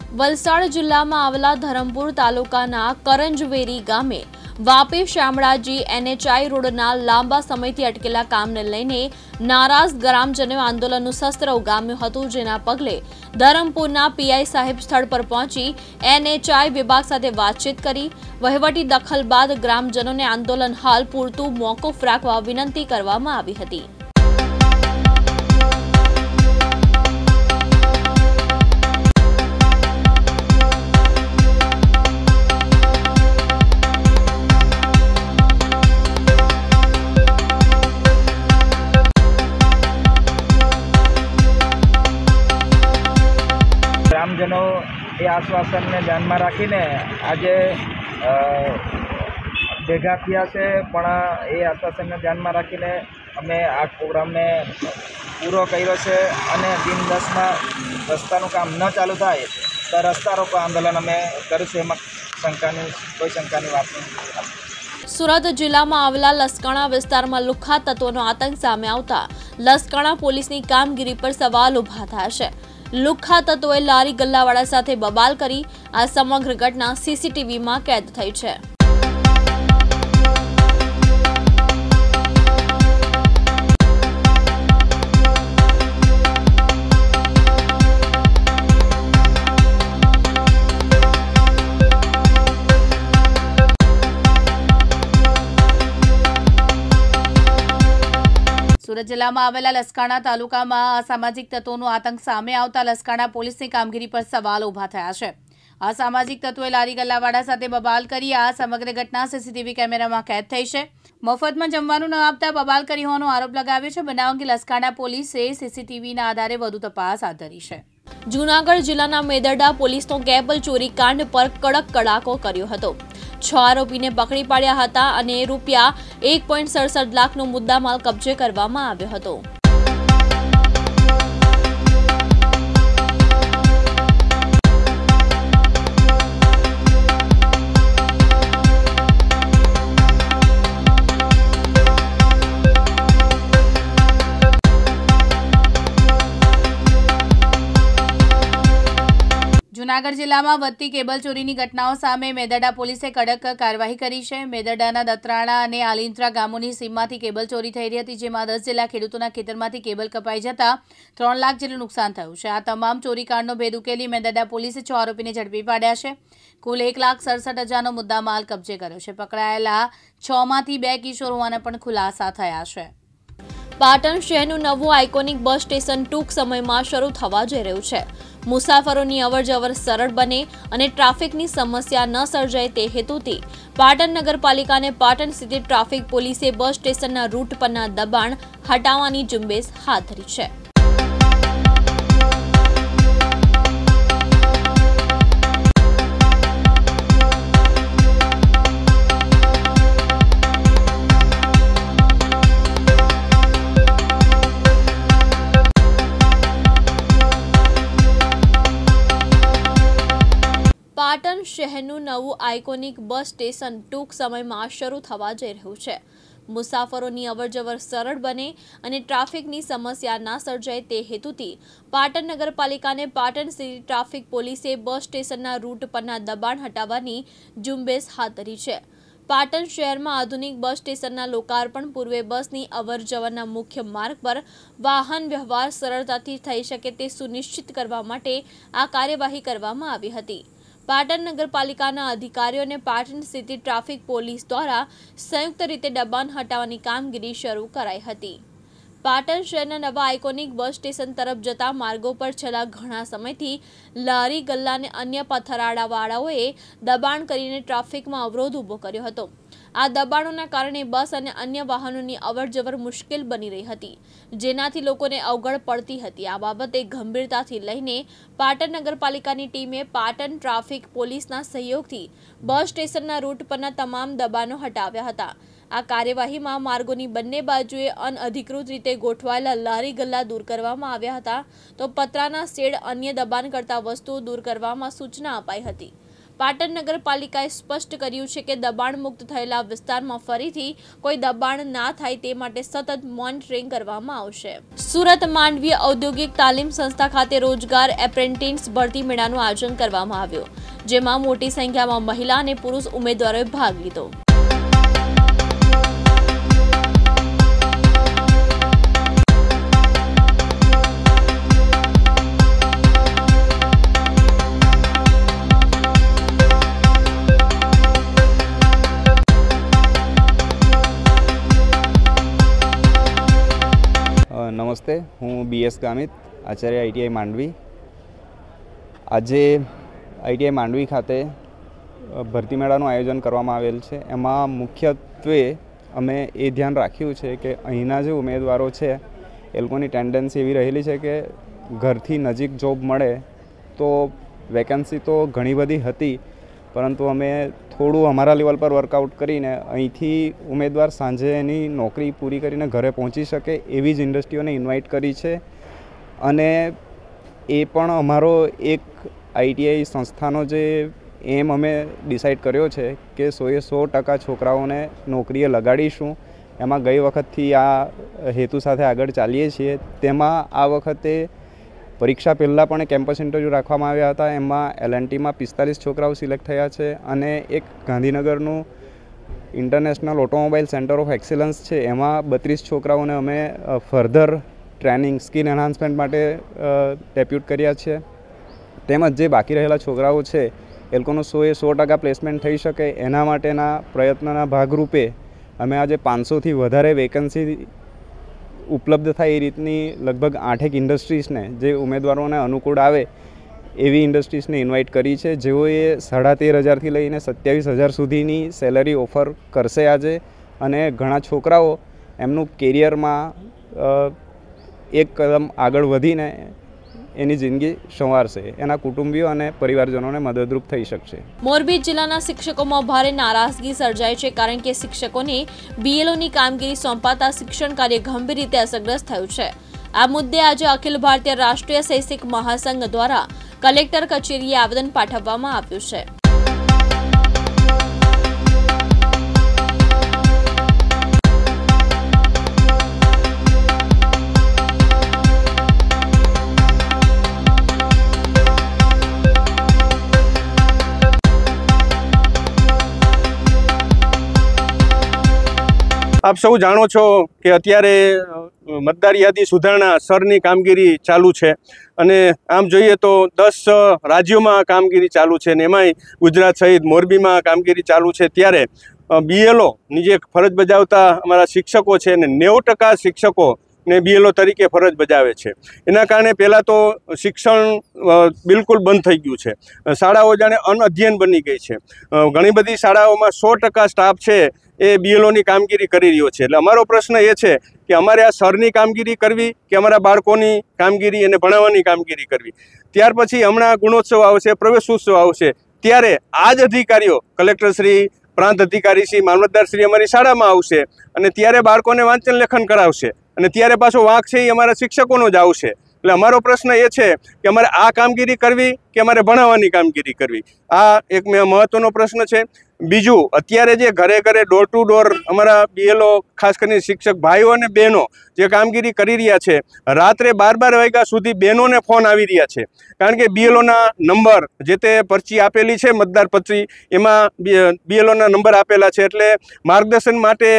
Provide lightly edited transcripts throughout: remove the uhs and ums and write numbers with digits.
વલસાડ જિલ્લામાં આવેલા ધરમપુર તાલુકાના કરંજવેરી ગામે વાપી શામળાજી NHI રોડના લાંબા સમયથી અટકેલા કામને લઈને નારાજ ગ્રામજનોએ આંદોલનનું શસ્ત્ર ઉગામ્યું હતું, જેના પગલે ધરમપુરના PI સાહેબ સ્થળ પર પહોંચી NHI વિભાગ સાથે વાતચીત કરી વહીવટી દખલ બાદ ગ્રામજનોને આંદોલન હાલ પૂરતું મોકૂફ રાખવા વિનંતી કરવામાં આવી હતી। ग्रामजनों ये आश्वासन ने ध्यान में राखीने आज भेगा थया छे, पण ए आश्वासन ने ध्यान में राखीने अमे आ प्रोग्राम ने पूरो कर्यो छे अने दिन 10 में रस्तानुं काम न चालू थाय तो रस्ता रोको आंदोलन अमे करीशुं। एमां कोई शंकानी वात नहीं। સુરત જિલ્લામાં આવેલા લસકાણા વિસ્તારમાં લુખ્ખા તત્વોનો આતંક સામે આવતા લસકાણા પોલીસની કામગીરી પર સવાલ ઉભા થયા છે। લુખ્ખા તત્વોએ લારી ગલ્લાવાળા સાથે બબાલ કરી આ સમગ્ર ઘટના CCTVમાં કેદ થઈ છે। સુરત જિલ્લામાં આવેલા લસકાણા તાલુકામાં અસામાજિક તત્વોનો આતંક સામે આવતા લસકાણા પોલીસની કામગીરી પર સવાલ ઉભા થયા છે। અસામાજિક તત્વોએ લારી ગલ્લાવાળા સાથે બબાલ કરી આ સમગ્ર ઘટના CCTV કેમેરામાં કેદ થઈ છે। મફતમાં જમવાનું ન આપતા બબાલ કરી હોવાનો આરોપ લગાવ્યો છે। બનાવ અંગે લસકાણા પોલીસે CCTVના આધારે વધુ તપાસ હાથ ધરી છે। જૂનાગઢ જિલ્લાના મેદરડા પોલીસનો કેબલ ચોરી કાંડ પર કડક કડાકો કર્યો હતો। 6 આરોપીને પકડી પાડ્યા હતા અને રૂપિયા 1.67 લાખનો મુદ્દામાલ કબજે કરવામાં આવ્યો હતો। જૂનાગઢ જિલ્લામાં વધતી કેબલ ચોરીની ઘટનાઓ સામે મેદરડા પોલીસે કડક કાર્યવાહી કરી છે। મેદરડાના દત્રાણા અને આલિન્દ્રા ગામોની સીમમાંથી કેબલ ચોરી થઈ રહી હતી, જેમાં 10 જેટલા ખેડૂતોના ખેતરમાંથી કેબલ કપાઈ જતા 3 લાખ જેટલું નુકસાન થયું છે। આ તમામ ચોરીકાંડનો ભેદ ઉકેલી મેદરડા પોલીસે 6 આરોપીને ઝડપી પાડ્યા છે। કુલ 1,67,000નો મુદ્દામાલ કબજે કર્યો છે। પકડાયેલા 6માંથી 2 કિશોર હોવાના પણ ખુલાસા થયા છે। પાટણ શહેરનું નવું આઇકોનિક બસ સ્ટેશન ટૂંક સમયમાં શરૂ થવા જઈ રહ્યું છે। મુસાફરોની અવરજવર સરળ બને અને ટ્રાફિકની સમસ્યા ન સર્જાય તે હેતુથી પાટણ નગરપાલિકાને પાટણ સિટી ટ્રાફિક પોલીસે બસ સ્ટેશનના રૂટ પરના દબાણ હટાવવાની ઝુંબેશ હાથ ધરી છે। પાટણ શહેરનું નવું આઇકોનિક બસ સ્ટેશન ટૂંક સમયમાં શરૂ થવા જઈ રહ્યું છે। મુસાફરોની અવરજવર સરળ બને અને ટ્રાફિકની સમસ્યા ના સર્જાય તે હેતુથી પાટણ નગરપાલિકાને પાટણ સિટી ટ્રાફિક પોલીસે બસ સ્ટેશનના રૂટ પરના દબાણ હટાવવાની ઝુંબેશ હાથ ધરી છે। પાટણ શહેરમાં આધુનિક બસ સ્ટેશનના લોકાર્પણ પૂર્વે બસની અવરજવરના મુખ્ય માર્ગ પર વાહન વ્યવહાર સરળતાથી થઈ શકે તે સુનિશ્ચિત કરવા માટે આ કાર્યવાહી કરવામાં આવી હતી। પાટણ નગરપાલિકાના અધિકારીઓ અને પાટણ સિટી ટ્રાફિક પોલીસ દ્વારા સંયુક્ત રીતે દબાણ હટાવવાની કામગીરી શરૂ કરાઈ હતી। પાટણ શહેરના નવા આઇકોનિક બસ સ્ટેશન તરફ જતા માર્ગો પર છેલ્લા ઘણા સમયથી લારી ગલ્લા અને અન્ય પથરાળાવાળાઓએ દબાણ કરીને ટ્રાફિકમાં અવરોધ ઊભો કર્યો હતો। આ દબાણોના કારણે બસ અને અન્ય વાહનોની અવરજવર મુશ્કેલ બની રહી હતી, જેનાથી લોકોને અવગણ પડતી હતી। આ બાબતે ગંભીરતાથી લઈને પાટણ નગરપાલિકાની ટીમે પાટણ ટ્રાફિક પોલીસના સહયોગથી બસ સ્ટેશનના રૂટ પરના તમામ દબાણો હટાવ્યા હતા। આ કાર્યવાહીમાં માર્ગોની બંને બાજુએ અનઅધિકૃત રીતે ગોઠવાયેલા લારી ગલ્લા દૂર કરવામાં આવ્યા હતા, તો પતરાના શેડ અન્ય દબાણ કરતા વસ્તુઓ દૂર કરવામાં સૂચના અપાઈ હતી। પાટણ નગરપાલિકાએ સ્પષ્ટ કર્યું છે કે દબાણ મુક્ત થયેલા વિસ્તારમાં ફરીથી કોઈ દબાણ ના થાય તે માટે સતત મોનિટરિંગ કરવામાં આવશે। સુરત માંડવી ઔદ્યોગિક તાલીમ સંસ્થા ખાતે રોજગાર એપ્રેન્ટિસ ભરતી મેળાનું આયોજન કરવામાં આવ્યું, જેમાં મોટી સંખ્યામાં મહિલા અને પુરુષ ઉમેદવારોએ ભાગ લીધો। નમસ્તે, હું BS ગામિત, આચાર્ય ITI માંડવી। આજે ITI માંડવી ખાતે ભરતી મેળાનું આયોજન કરવામાં આવેલ છે। એમાં મુખ્યત્વે અમે એ ધ્યાન રાખ્યું છે કે અહીંના જે ઉમેદવારો છે એ લોકોની ટેન્ડન્સી એવી રહેલી છે કે ઘરથી નજીક જોબ મળે તો વેકેન્સી તો ઘણી બધી હતી, પરંતુ અમે થોડું અમારા લેવલ પર વર્કઆઉટ કરીને અહીંથી ઉમેદવાર સાંજે એની નોકરી પૂરી કરીને ઘરે પહોંચી શકે એવી જ ઇન્ડસ્ટ્રીઓને ઇન્વાઇટ કરી છે। અને એ પણ અમારો એક ITI સંસ્થાનો જે એમ અમે ડિસાઇડ કર્યો છે કે 100% છોકરાઓને નોકરીએ લગાડીશું। એમાં ગઈ વખતથી આ હેતુ સાથે આગળ ચાલીએ છીએ। તેમાં આ વખતે પરીક્ષા પહેલાં પણ કેમ્પસ ઇન્ટરવ્યૂ રાખવામાં આવ્યા હતા। એમાં L&Tમાં 45 છોકરાઓ સિલેક્ટ થયા છે અને એક ગાંધીનગરનું international automobile centre of excellence છે એમાં 32 છોકરાઓને અમે ફર્ધર ટ્રેનિંગ સ્કિલ એન્હાન્સમેન્ટ માટે ડેપ્યુટ કર્યા છે। તેમજ જે બાકી રહેલા છોકરાઓ છે એ લોકોનું 100% પ્લેસમેન્ટ થઈ શકે એના માટેના પ્રયત્નના ભાગરૂપે અમે આજે 500થી વધારે વેકન્સી ઉપલબ્ધ થાય એ રીતની લગભગ 8 ઇન્ડસ્ટ્રીઝને જે ઉમેદવારોને અનુકૂળ આવે એવી ઇન્ડસ્ટ્રીઝને ઇન્વાઇટ કરી છે, જેઓએ 13,500થી લઈને 27,000 સુધીની સેલરી ઓફર કરશે આજે। અને ઘણા છોકરાઓ એમનું કેરિયરમાં એક કદમ આગળ વધીને એની જિંદગી સંવારશે, એના કુટુંબીઓ અને પરિવારજનોને મદદરૂપ થઈ શકશે। મોરબી જિલ્લાના શિક્ષકોમાં ભારે નારાજગી સર્જાઈ છે, કારણ કે શિક્ષકોને BLOની કામગીરી સોંપાતા શિક્ષણ કાર્ય ગંભીર રીતે અસરગ્રસ્ત થયું છે। આ મુદ્દે આજે અખિલ ભારતીય રાષ્ટ્રીય શૈક્ષિક મહાસંઘ દ્વારા કલેક્ટર કચેરીએ આવેદન પાઠવવામાં આવ્યું છે। આપ સૌ જાણો છો કે અત્યારે મતદાર યાદી સુધારણા સરની કામગીરી ચાલુ છે અને આમ જોઈએ તો 10 રાજ્યોમાં કામગીરી ચાલુ છે અને એમાંય ગુજરાત સહિત મોરબીમાં કામગીરી ચાલુ છે। ત્યારે BLOની જે ફરજ બજાવતા અમારા શિક્ષકો છે અને 90% શિક્ષકો ને BLO તરીકે ફરજ બજાવે છે। એના કારણે પહેલાં તો શિક્ષણ બિલકુલ બંધ થઈ ગયું છે। શાળાઓ જાણે અનઅધ્યયન બની ગઈ છે। ઘણી બધી શાળાઓમાં 100% સ્ટાફ છે એ BLOની કામગીરી કરી રહ્યો છે। એટલે અમારો પ્રશ્ન એ છે કે અમારે આ સરની કામગીરી કરવી કે અમારા બાળકોની કામગીરી અને ભણાવવાની કામગીરી કરવી। ત્યાર પછી હમણાં ગુણોત્સવ આવશે, પ્રવેશોત્સવ આવશે, ત્યારે આ જ અધિકારીઓ કલેક્ટરશ્રી, પ્રાંત અધિકારીશ્રી, મામલતદારશ્રી અમારી શાળામાં આવશે અને ત્યારે બાળકોને વાંચન લેખન કરાવશે અને ત્યારે પાછો વાંક છે એ અમારા શિક્ષકોનો જ આવશે। એટલે અમારો પ્રશ્ન એ છે કે અમારે આ કામગીરી કરવી કે અમારે ભણાવવાની કામગીરી કરવી, આ એક મહત્ત્વનો પ્રશ્ન છે। બીજું, અત્યારે જે ઘરે ઘરે ડોર ટુ ડોર અમારા BLO ખાસ કરીને શિક્ષક ભાઈઓ અને બહેનો જે કામગીરી કરી રહ્યા છે, રાત્રે 12 વાગ્યા સુધી બહેનોને ફોન આવી રહ્યા છે, કારણ કે BLOના નંબર જે તે પર્ચી આપેલી છે, મતદાર પર્ચી, એમાં BLOના નંબર આપેલા છે। એટલે માર્ગદર્શન માટે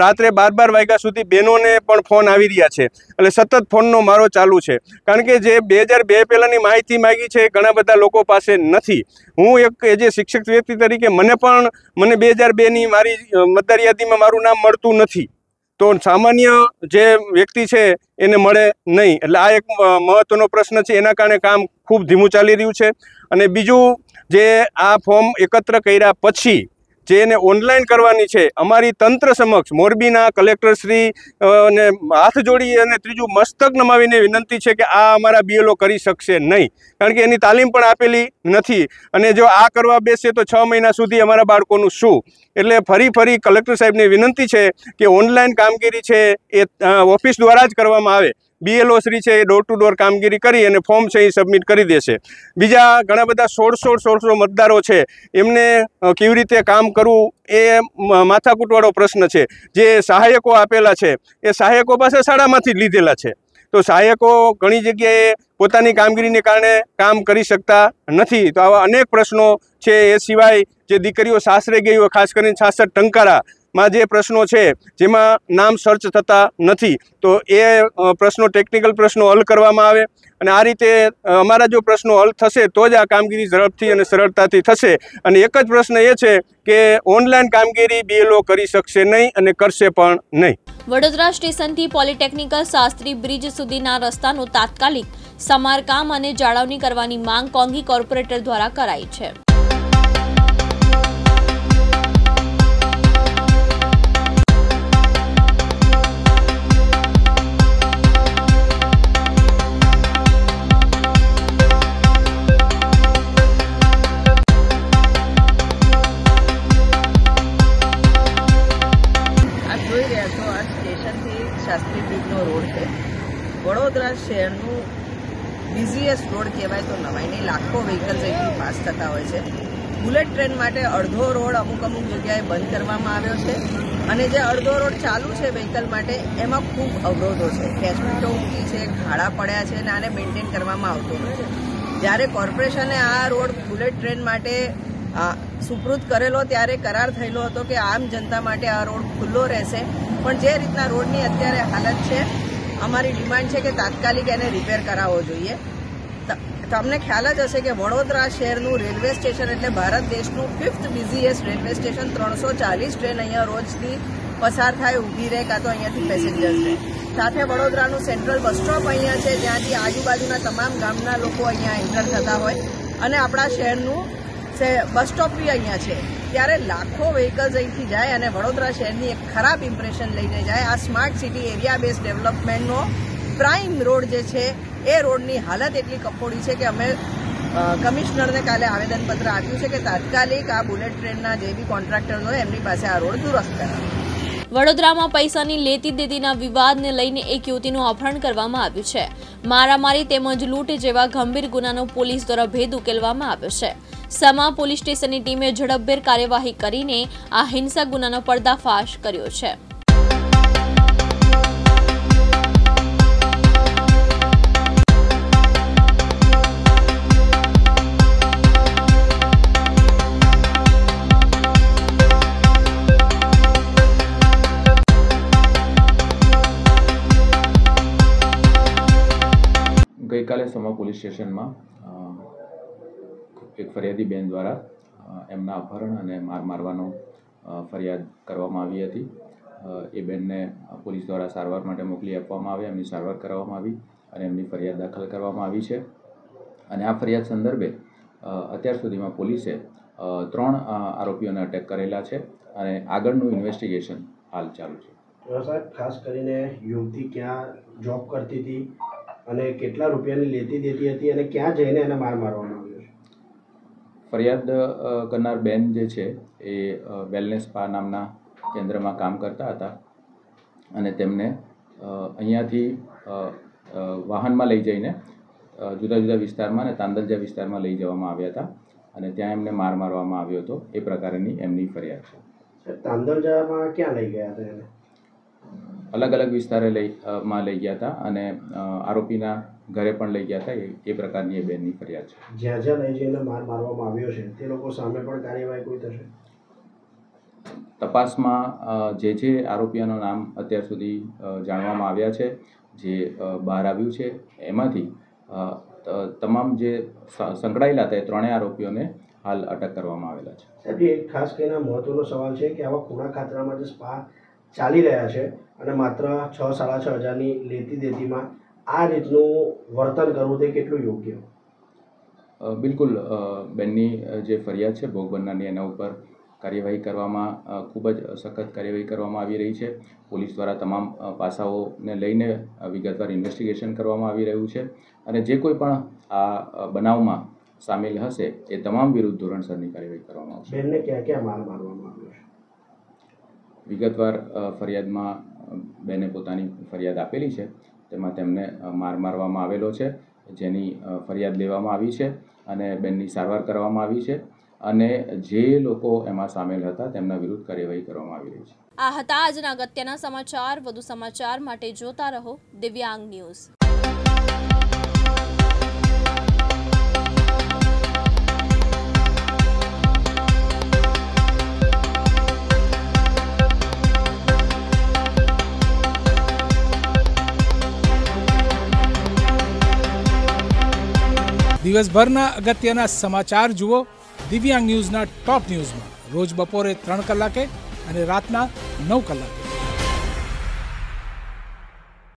રાત્રે 12 વાગ્યા સુધી બહેનોને પણ ફોન આવી રહ્યા છે। એટલે સતત ફોનનો મારો ચાલુ છે, કારણ કે જે 2002 પહેલાંની માહિતી માગી છે ઘણા બધા લોકો પાસે નથી। હું એક જે શિક્ષક વ્યક્તિ તરીકે મને 2002ની મારી મતદાર યાદીમાં મારું નામ મળતું નથી, તો સામાન્ય જે વ્યક્તિ છે એને મળે નહીં। એટલે આ એક મહત્ત્વનો પ્રશ્ન છે, એના કારણે કામ ખૂબ ધીમું ચાલી રહ્યું છે। અને બીજું, જે આ ફોર્મ એકત્ર કર્યા પછી જે એને ઓનલાઈન કરવાની છે, અમારી તંત્ર સમક્ષ મોરબીના કલેક્ટરશ્રી ને હાથ જોડી અને ત્રીજું મસ્તક નમાવીને વિનંતી છે કે આ અમારા BLO કરી શકશે નહીં, કારણ કે એની તાલીમ પણ આપેલી નથી અને જો આ કરવા બેસે તો 6 મહિના સુધી અમારા બાળકોનું શું। એટલે ફરી કલેક્ટર સાહેબને વિનંતી છે કે ઓનલાઈન કામગીરી છે એ ઓફિસ દ્વારા જ કરવામાં આવે, BLO શ્રી છે એ ડોર ટુ ડોર કામગીરી કરી અને ફોર્મ છે એ સબમિટ કરી દેશે. બીજા ઘણા બધા 1600 મતદારો છે એમને કેવી રીતે કામ કરવું એ માથાકૂટવાળો પ્રશ્ન છે. જે સહાયકો આપેલા છે એ સહાયકો પાસે શાળામાંથી જ લીધેલા છે. તો સહાયકો ઘણી જગ્યાએ પોતાની કામગીરીને કારણે કામ કરી શકતા નથી. તો આવા અનેક પ્રશ્નો છે. એ સિવાય જે દીકરીઓ સાસરે ગઈ હોય, ખાસ કરીને 66 ટંકારામાં જે પ્રશ્નો છે જેમાં નામ સર્ચ થતા નથી, તો એ પ્રશ્નો ટેકનિકલ પ્રશ્નો હલ કરવામાં આવે. અને આ રીતે અમારા જો પ્રશ્નો હલ થશે તો જ આ કામગીરી ઝડપથી અને સરળતાથી થશે. અને એક જ પ્રશ્ન એ છે કે ઓનલાઈન કામગીરી BLO કરી શકશે નહીં અને કરશે પણ નહીં. વડોદરા સ્ટેશનથી પોલિટેકનિકલ શાસ્ત્રી બ્રિજ સુધીના રસ્તાનું તાત્કાલિક સમારકામ અને જાળવણી કરવાની માંગ કોંગી કોર્પોરેટર દ્વારા કરાઈ છે. શાસ્ત્રી બ્રિજનો રોડ છે. વડોદરા શહેરનું બિઝીએસ્ટ રોડ કહેવાય તો નવાય નહીં. લાખો વ્હીકલ્સ અહીંથી પાસ થતા હોય છે. બુલેટ ટ્રેન માટે અડધો રોડ અમુક જગ્યાએ બંધ કરવામાં આવ્યો છે અને જે અડધો રોડ ચાલુ છે વ્હીકલ માટે એમાં ખૂબ અવરોધો છે. કેચમેન્ટો ઊંચી છે, ખાડા પડ્યા છે અને આને મેન્ટેન કરવામાં આવતો નથી. જ્યારે કોર્પોરેશને આ રોડ બુલેટ ટ્રેન માટે સુપૃત કરેલો ત્યારે કરાર થયેલો હતો કે આમ જનતા માટે આ રોડ ખુલ્લો રહેશે. પણ જે રીતના રોડની અત્યારે હાલત છે, અમારી ડિમાન્ડ છે કે તાત્કાલિક એને રિપેર કરાવવો જોઈએ. તમને ખ્યાલ જ હશે કે વડોદરા શહેરનું રેલવે સ્ટેશન એટલે ભારત દેશનું 5th busiest railway station. 340 train અહીંયા રોજથી પસાર થાય, ઊભી રહે, કાં તો અહીંયાથી પેસેન્જર્સ રહે. સાથે વડોદરાનું સેન્ટ્રલ બસ સ્ટોપ અહીંયા છે, જ્યાંથી આજુબાજુના તમામ ગામના લોકો અહીંયા એન્ટર થતા હોય અને આપણા શહેરનું બસ સ્ટોપ બી અહીંયા છે. ત્યારે લાખો વ્હીકલ્સ અહીંથી જાય અને વડોદરા શહેરની એક ખરાબ ઇમ્પ્રેશન લઈને જાય. આ સ્માર્ટ સિટી એરિયા બેઝ ડેવલપમેન્ટનો પ્રાઇમ રોડ જે છે એ રોડની હાલત એટલી કફોડી છે કે અમે કમિશનરને કાલે આવેદનપત્ર આપ્યું છે કે તાત્કાલિક આ બુલેટ ટ્રેનના જે બી કોન્ટ્રાક્ટર્સ હોય એમની પાસે આ રોડ દુરસ્ત કરાવે. વડોદરામાં પૈસાની લેતી દેતીના વિવાદને લઈને એક યુવતીનું અપહરણ કરવામાં આવ્યું છે. મારામારી તેમજ લૂંટ જેવા ગંભીર ગુનાનો પોલીસ દ્વારા ભેદ ઉકેલવામાં આવ્યો છે. સમા પોલીસ સ્ટેશનની ટીમે ઝડપભેર કાર્યવાહી કરીને આ હિંસક ગુનાનો પર્દાફાશ કર્યો છે. ગઈકાલે સમા પોલીસ સ્ટેશનમાં એક ફરિયાદી બેન દ્વારા એમના અપહરણ અને મારવાનો ફરિયાદ કરવામાં આવી હતી. એ બેનને પોલીસ દ્વારા સારવાર માટે મોકલી આપવામાં આવી, એમની સારવાર કરવામાં આવી અને એમની ફરિયાદ દાખલ કરવામાં આવી છે. અને આ ફરિયાદ સંદર્ભે અત્યાર સુધીમાં પોલીસે 3 આરોપીઓને અટક કરેલા છે અને આગળનું ઇન્વેસ્ટિગેશન હાલ ચાલુ છે. સાહેબ, ખાસ કરીને યુવતી ક્યાં જોબ કરતી હતી અને કેટલા રૂપિયાની લેતી દેતી હતી અને ક્યાં જઈને એને મારવામાં આવ્યો છે? ફરિયાદ કરનાર બેન જે છે એ વેલનેસ સ્પા નામના કેન્દ્રમાં કામ કરતા હતા અને તેમને અહીંયાથી વાહનમાં લઈ જઈને જુદા જુદા વિસ્તારમાં અને તાંદલજા વિસ્તારમાં લઈ જવામાં આવ્યા હતા અને ત્યાં એમને મારવામાં આવ્યો હતો. એ પ્રકારની એમની ફરિયાદ છે. તાંદલજામાં ક્યાં લઈ ગયા હતા એને? અલગ અલગ વિસ્તારે લઈ ગયા હતા અને આરોપીના ઘરે પણ લઈ ગયા હતા. એ પ્રકારની એ બેનની ફરિયાદ છે. જ્યાં જ્યાં લઈ જઈને મારવામાં આવ્યો છે તે લોકો સામે પણ કાર્યવાહી કોઈ થશે? તપાસમાં જે આરોપીઓનું નામ અત્યાર સુધી જાણવામાં આવ્યા છે, જે બહાર આવ્યું છે, એમાંથી તમામ જે સંકળાયેલા હતા એ 3 આરોપીઓને હાલ અટક કરવામાં આવેલા છે. સાહેબ, એક ખાસ કરીને મહત્વનો સવાલ છે કે આવા ખૂણા ખાતરામાં જે સ્પા ચાલી રહ્યા છે અને માત્ર 6-6.5 હજારની લેતી દેતીમાં આ રીતનું વર્તન કરવું તે કેટલું યોગ્ય? બિલકુલ, બેનની જે ફરિયાદ છે ભોગ બનનારની, એના ઉપર કાર્યવાહી કરવામાં ખૂબ જ સખત કાર્યવાહી કરવામાં આવી રહી છે. પોલીસ દ્વારા તમામ પાસાઓને લઈને વિગતવાર ઇન્વેસ્ટિગેશન કરવામાં આવી રહ્યું છે અને જે કોઈ પણ આ બનાવમાં સામેલ હશે એ તમામ વિરુદ્ધ ધોરણસરની કાર્યવાહી કરવામાં આવશે. બેનને ક્યાં ક્યાં મારવામાં આવ્યો છે? વિગતવાર ફરિયાદમાં બેને પોતાની ફરિયાદ આપેલી છે તેમાં તેમને મારવામાં આવેલો છે, જેની ફરિયાદ લેવામાં આવી છે અને બેનની સારવાર કરવામાં આવી છે અને જે લોકો એમાં સામેલ હતા તેમના વિરુદ્ધ કાર્યવાહી કરવામાં આવી રહી છે. આ હતા આજના અગત્યના સમાચાર. વધુ સમાચાર માટે જોતા રહો દિવ્યાંગ ન્યૂઝ. દિવસભરના અગત્યના સમાચાર જુઓ દિવ્યાંગ ન્યૂઝના ટોપ ન્યૂઝમાં રોજ બપોરે 3 કલાકે અને રાતના 9 કલાકે.